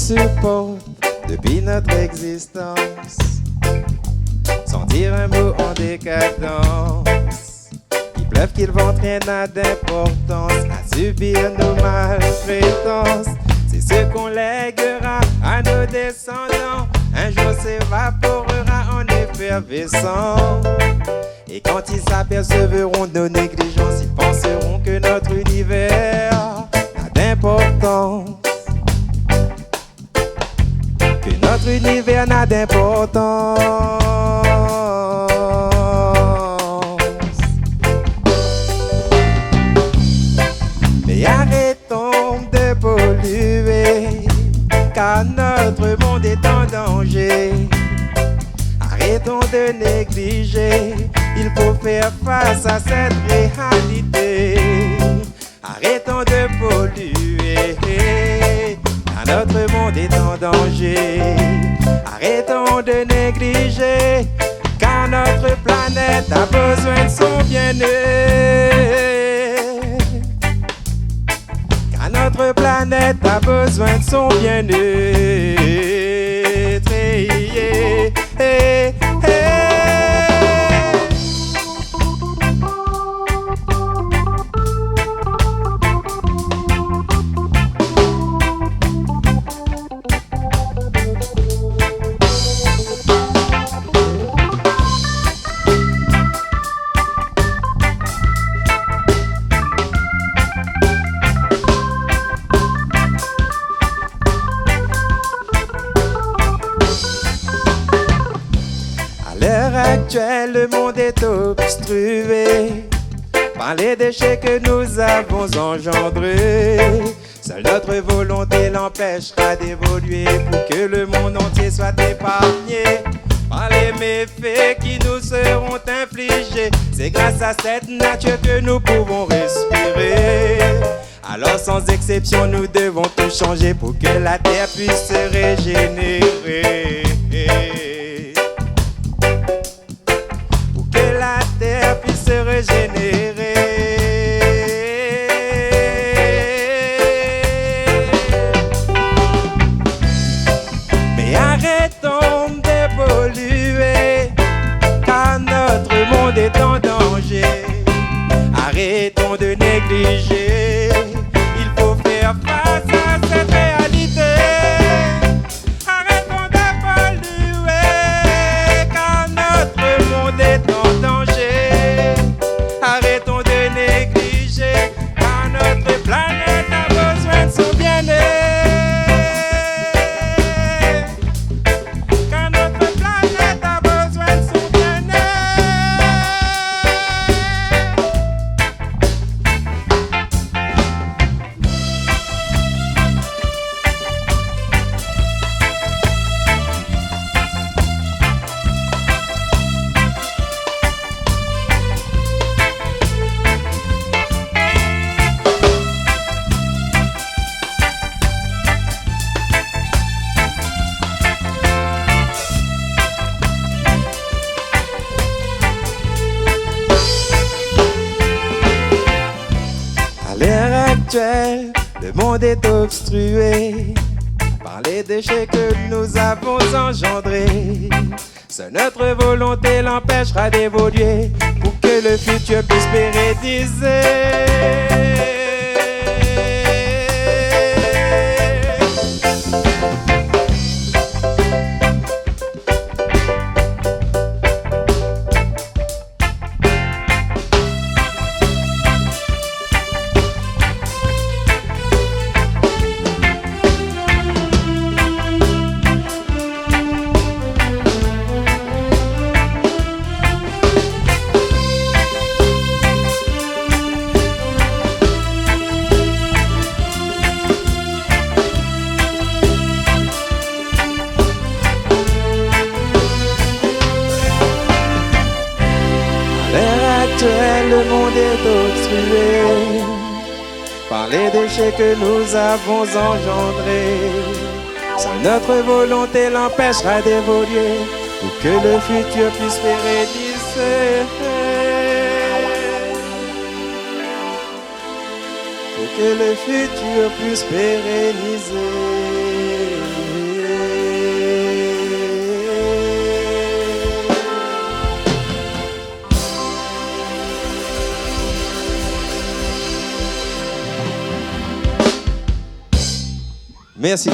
supporte depuis notre existence. Sentir un mot en décadence. Qu'il pleuve, qu'il vente, rien n'a d'importance. À subir nos maltraitances. C'est ce qu'on lèguera à nos descendants. Un jour s'évaporera en effervescence. Et quand ils s'apercevront de nos négligences, ils penseront que notre univers n'a d'importance. Que notre univers n'a d'importance. Mais arrêtons de polluer, car notre monde est en danger. Arrêtons de négliger, il faut faire face à cette réalité. Arrêtons de polluer, car notre monde est en danger. Arrêtons de négliger, car notre planète a besoin de son bien-être. Car notre planète a besoin de son bien-être. À l'heure actuelle, le monde est obstrué par les déchets que nous avons engendrés. Seule notre volonté l'empêchera d'évoluer pour que le monde entier soit épargné par les méfaits qui nous seront infligés. C'est grâce à cette nature que nous pouvons respirer. Alors sans exception, nous devons tout changer pour que la terre puisse se régénérer. Puisse se régénérer. Mais arrêtons de polluer, car notre monde est en danger. Arrêtons de négliger, il faut faire face à cette réalité. Arrêtons de polluer, car notre monde est en danger. Arrêtons de négliger, car notre planète a besoin de son bien-être. Car notre planète a besoin de son À l'heure actuelle, le monde est obstrué par les déchets que nous avons engendrés. Seule notre volonté l'empêchera d'évoluer pour que le futur puisse pérenniser. Le monde est obstrué par les déchets que nous avons engendrés. Seule notre volonté l'empêchera d'évoluer pour que le futur puisse pérenniser. Pour que le futur puisse pérenniser. Merci.